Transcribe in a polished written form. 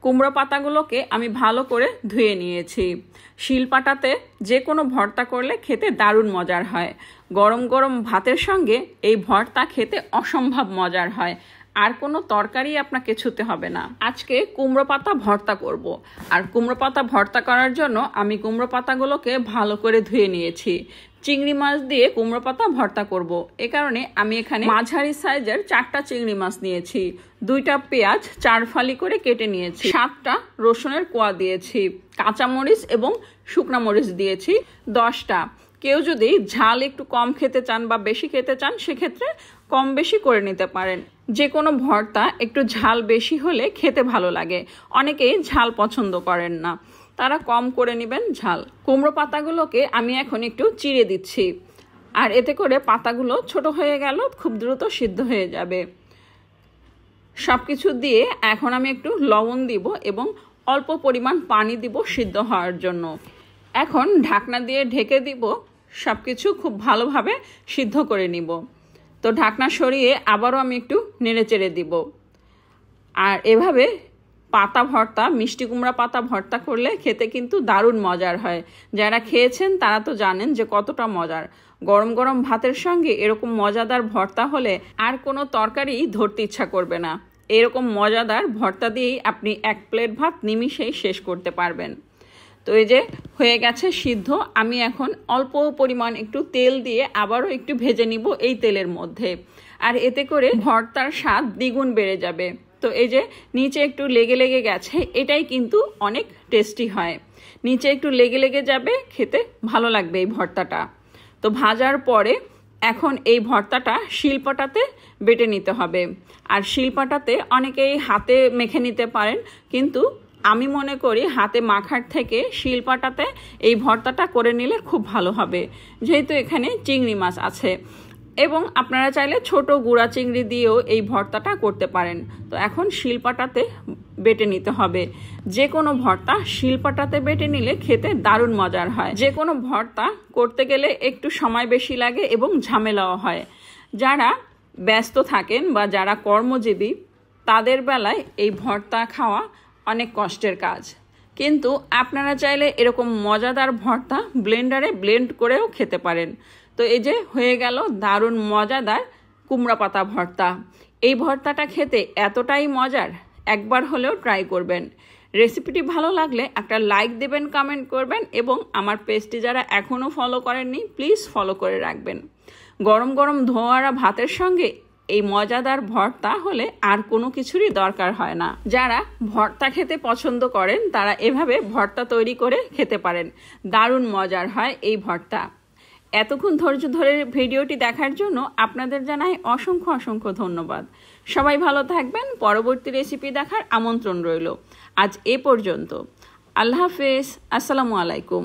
কুমড়ো পাতাগুলোকে আমি ভালো করে ধুয়ে নিয়েছি। শিলপাটাতে যে কোনো ভর্তা করলে খেতে দারুণ মজার হয়। গরম গরম ভাতের সঙ্গে এই ভর্তা খেতে অসম্ভব মজার হয়। আর কোনো তরকারি আপনাকে ছুতে হবে না। আজকে কুমড়ো পাতা ভর্তা করব। আর কুমড়ো পাতা ভর্তা করার জন্য আমি কুমড়ো পাতাগুলোকে ভালো করে ধুয়ে নিয়েছি। চিংড়ি মাছ দিয়ে কুমড়ো পাতা ভর্তা করব। এ কারণে আমি এখানে মাঝারি সাইজের 4টা চিংড়ি মাছ নিয়েছি, 2টা পেঁয়াজ 4 ফালি করে কেটে নিয়েছি, 7টা রসুনের কোয়া দিয়েছি, কাঁচামরিচ এবং শুকনা মরিচ দিয়েছি 10টা। কেউ যদি ঝাল একটু কম খেতে চান বা বেশি খেতে চান সেক্ষেত্রে কম বেশি করে নিতে পারেন। যে কোনো ভর্তা একটু ঝাল বেশি হলে খেতে ভালো লাগে, অনেকেই ঝাল পছন্দ করেন না, তারা কম করে নেবেন ঝাল। কুমড়ো পাতাগুলোকে আমি এখন একটু চিড়ে দিচ্ছি, আর এতে করে পাতাগুলো ছোট হয়ে গেল, খুব দ্রুত সিদ্ধ হয়ে যাবে। সব কিছু দিয়ে এখন আমি একটু লবণ দিব এবং অল্প পরিমাণ পানি দিব সিদ্ধ হওয়ার জন্য। এখন ঢাকনা দিয়ে ঢেকে দিব, সব কিছু খুব ভালোভাবে সিদ্ধ করে নিব। তো ঢাকনা সরিয়ে আবারও আমি একটু নেড়েচেড়ে দিব। আর এভাবে পাতা ভর্তা, মিষ্টি কুমড়া পাতা ভর্তা করলে খেতে কিন্তু দারুণ মজার হয়। যারা খেয়েছেন তারা তো জানেন যে কতটা মজার। গরম গরম ভাতের সঙ্গে এরকম মজাদার ভর্তা হলে আর কোনো তরকারি ধরতে ইচ্ছা করবে না। এরকম মজাদার ভর্তা দিয়েই আপনি 1 প্লেট ভাত নিমিষেই শেষ করতে পারবেন। তো এই যে হয়ে গেছে সিদ্ধ। আমি এখন অল্প পরিমাণ একটু তেল দিয়ে আবারও একটু ভেজে নিব এই তেলের মধ্যে, আর এতে করে ভর্তার স্বাদ দ্বিগুণ বেড়ে যাবে। তো এই যে নিচে একটু লেগে লেগে গেছে, এটাই কিন্তু অনেক টেস্টি হয়। নিচে একটু লেগে লেগে যাবে, খেতে ভালো লাগবে এই ভর্তাটা। তো ভাজার পরে এখন এই ভর্তাটা শিলপাটাতে বেটে নিতে হবে। আর শিলপাটাতে অনেকেই হাতে মেখে নিতে পারেন, কিন্তু আমি মনে করি হাতে মাখার থেকে শিলপাটাতে এই ভর্তাটা করে নিলে খুব ভালো হবে, যেহেতু এখানে চিংড়ি মাছ আছে। এবং আপনারা চাইলে ছোট গুঁড়া চিংড়ি দিয়েও এই ভর্তাটা করতে পারেন। তো এখন শিলপাটাতে বেটে নিতে হবে। যে কোনো ভর্তা শিলপাটাতে বেটে নিলে খেতে দারুণ মজার হয়। যে কোনো ভর্তা করতে গেলে একটু সময় বেশি লাগে এবং ঝামেলাও হয়। যারা ব্যস্ত থাকেন বা যারা কর্মজীবী তাদের বেলায় এই ভর্তা খাওয়া অনেক কষ্টের কাজ, কিন্তু আপনারা চাইলে এরকম মজাদার ভর্তা ব্লেন্ডারে ব্লেন্ড করেও খেতে পারেন। তো এই যে হয়ে গেল দারুণ মজাদার কুমড়া পাতা ভর্তা। এই ভর্তাটা খেতে এতটাই মজার, একবার হলেও ট্রাই করবেন। রেসিপিটি ভালো লাগলে একটা লাইক দেবেন, কমেন্ট করবেন, এবং আমার পেজটি যারা এখনও ফলো করেননি প্লিজ ফলো করে রাখবেন। গরম গরম ধোয়ারা ভাতের সঙ্গে এই মজাদার ভর্তা হলে আর কোনো কিছুরই দরকার হয় না। যারা ভর্তা খেতে পছন্দ করেন তারা এভাবে ভর্তা তৈরি করে খেতে পারেন, দারুণ মজার হয় এই ভর্তা। এতক্ষণ ধৈর্য ধরে ভিডিওটি দেখার জন্য আপনাদের জানাই অসংখ্য অসংখ্য ধন্যবাদ। সবাই ভালো থাকবেন, পরবর্তী রেসিপি দেখার আমন্ত্রণ রইল। আজ এ পর্যন্ত। আল্লাহ হাফেজ, আসসালামু আলাইকুম।